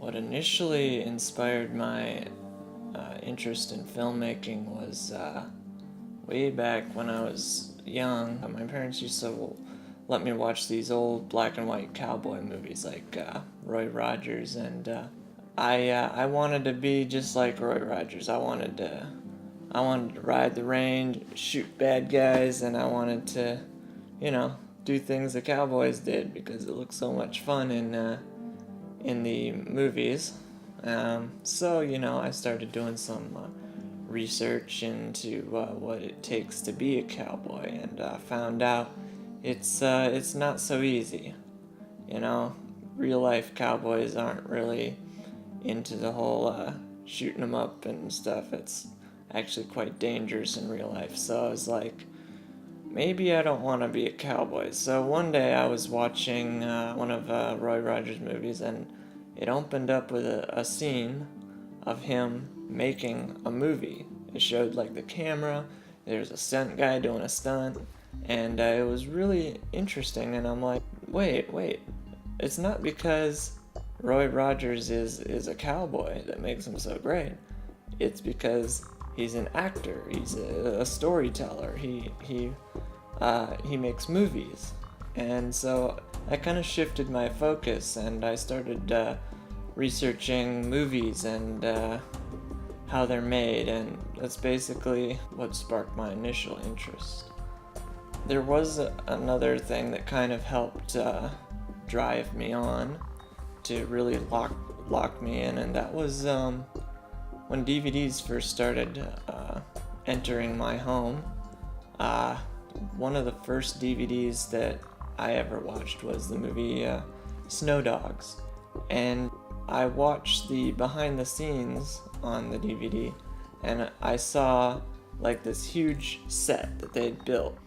What initially inspired my interest in filmmaking was way back when I was young. My parents used to let me watch these old black and white cowboy movies like Roy Rogers, and I wanted to be just like Roy Rogers. I wanted to ride the range, shoot bad guys, and I wanted to, do things the cowboys did because it looked so much fun in the movies. So I started doing some research into what it takes to be a cowboy, and found out it's not so easy. Real life cowboys aren't really into the whole shooting them up and stuff. It's actually quite dangerous in real life. So I was like, maybe I don't want to be a cowboy. So one day I was watching one of Roy Rogers' movies, and it opened up with a scene of him making a movie. It showed like the camera, there's a stunt guy doing a stunt, and it was really interesting. And I'm like, wait, it's not because Roy Rogers is a cowboy that makes him so great. It's because he's an actor, he's a storyteller, he makes movies. And so I kind of shifted my focus, and I started researching movies and how they're made, and that's basically what sparked my initial interest. There was another thing that kind of helped drive me on to really lock me in, and that was when DVDs first started entering my home. One of the first DVDs that I ever watched was the movie Snow Dogs, and I watched the behind the scenes on the DVD, and I saw like this huge set that they'd built.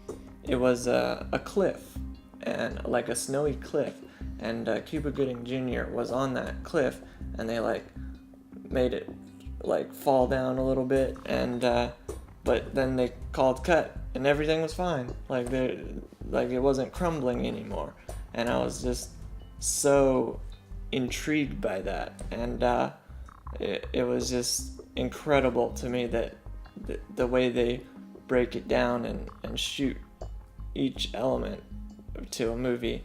It was a cliff, and like a snowy cliff, and Cuba Gooding Jr. was on that cliff, and they like made it like fall down a little bit, and but then they called cut, and everything was fine. Like it wasn't crumbling anymore, and I was just so intrigued by that, and it was just incredible to me that the way they break it down and shoot each element to a movie,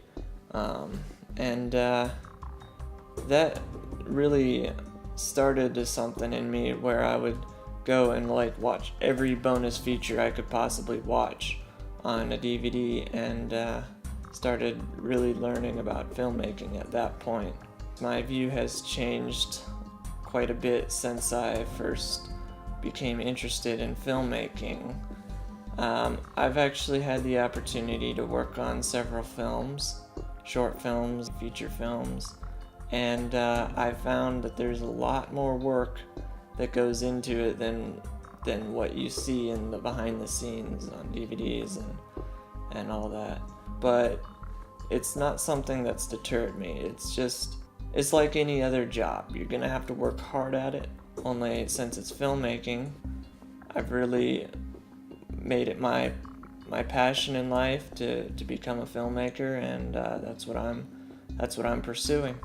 and that really started something in me where I would go and like watch every bonus feature I could possibly watch on a DVD, and started really learning about filmmaking at that point. My view has changed quite a bit since I first became interested in filmmaking. I've actually had the opportunity to work on several films, short films, feature films, and I found that there's a lot more work that goes into it than what you see in the behind the scenes on DVDs and all that. But it's not something that's deterred me. It's like any other job. You're gonna have to work hard at it. Only since it's filmmaking, I've really made it my passion in life to become a filmmaker, and that's what I'm pursuing.